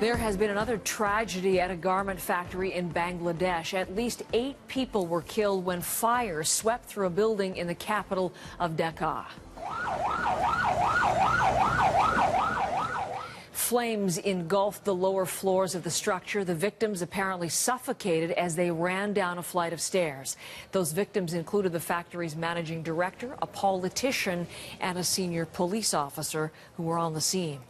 There has been another tragedy at a garment factory in Bangladesh. At least 8 people were killed when fire swept through a building in the capital of Dhaka. Flames engulfed the lower floors of the structure. The victims apparently suffocated as they ran down a flight of stairs. Those victims included the factory's managing director, a politician, and a senior police officer who were on the scene.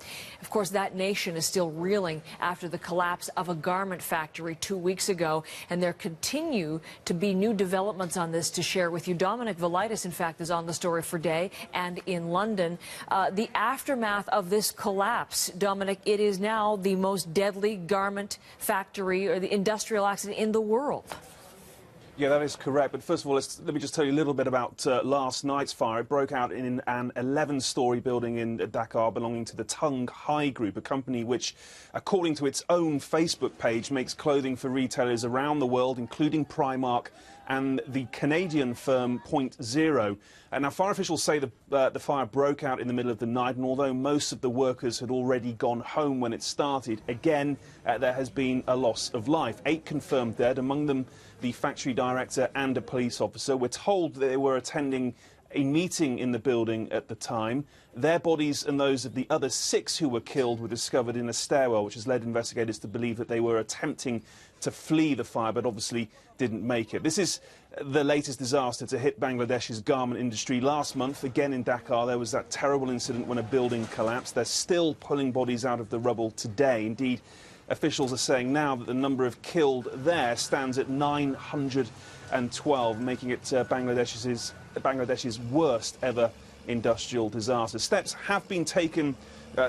Of course, that nation is still reeling after the collapse of a garment factory 2 weeks ago, and there continue to be new developments on this to share with you. Dominic Velitis, in fact, is on the story for Day and in London. The aftermath of this collapse, Dominic, it is now the most deadly garment factory or the industrial accident in the world. Yeah, that is correct. But first of all, let me just tell you a little bit about last night's fire. It broke out in an 11-storey building in Dhaka belonging to the Tung Hai Group, a company which, according to its own Facebook page, makes clothing for retailers around the world, including Primark and the Canadian firm Point Zero. Now, fire officials say the fire broke out in the middle of the night, and although most of the workers had already gone home when it started, again, there has been a loss of life. 8 confirmed dead, among them the factory director and a police officer. We're told that they were attending a meeting in the building at the time. Their bodies and those of the other 6 who were killed were discovered in a stairwell, which has led investigators to believe that they were attempting to flee the fire, but obviously didn't make it. This is the latest disaster to hit Bangladesh's garment industry. Last month, again in Dhaka, there was that terrible incident when a building collapsed. They're still pulling bodies out of the rubble today. Indeed, officials are saying now that the number of killed there stands at 912, making it Bangladesh's worst ever industrial disaster. Steps have been taken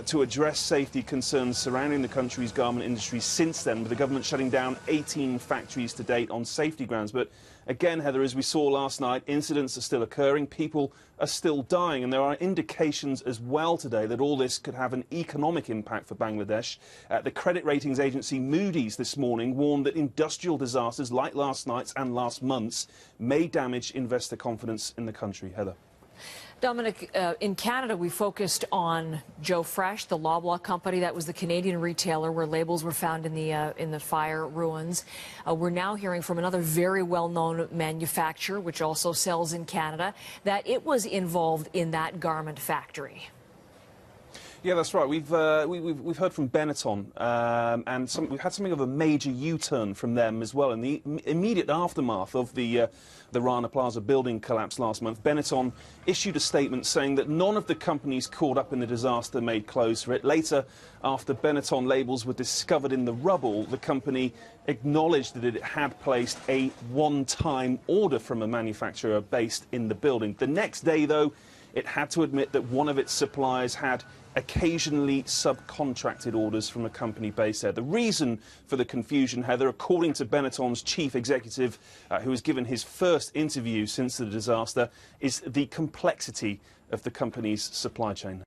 to address safety concerns surrounding the country's garment industry since then, with the government shutting down 18 factories to date on safety grounds. But again, Heather, as we saw last night, incidents are still occurring, people are still dying, and there are indications as well today that all this could have an economic impact for Bangladesh. The credit ratings agency Moody's this morning warned that industrial disasters like last night's and last month's may damage investor confidence in the country. Heather. Dominic, in Canada, we focused on Joe Fresh, the Loblaw company. That was the Canadian retailer where labels were found in the fire ruins. We're now hearing from another very well-known manufacturer, which also sells in Canada, that it was involved in that garment factory. Yeah, that's right. We've heard from Benetton, and we've had something of a major U-turn from them as well. In the immediate aftermath of the Rana Plaza building collapse last month, Benetton issued a statement saying that none of the companies caught up in the disaster made clothes for it. Later, after Benetton labels were discovered in the rubble, the company acknowledged that it had placed a one-time order from a manufacturer based in the building. The next day, though, it had to admit that one of its suppliers had occasionally subcontracted orders from a company based there. The reason for the confusion, Heather, according to Benetton's chief executive, who was given his first interview since the disaster, is the complexity of the company's supply chain.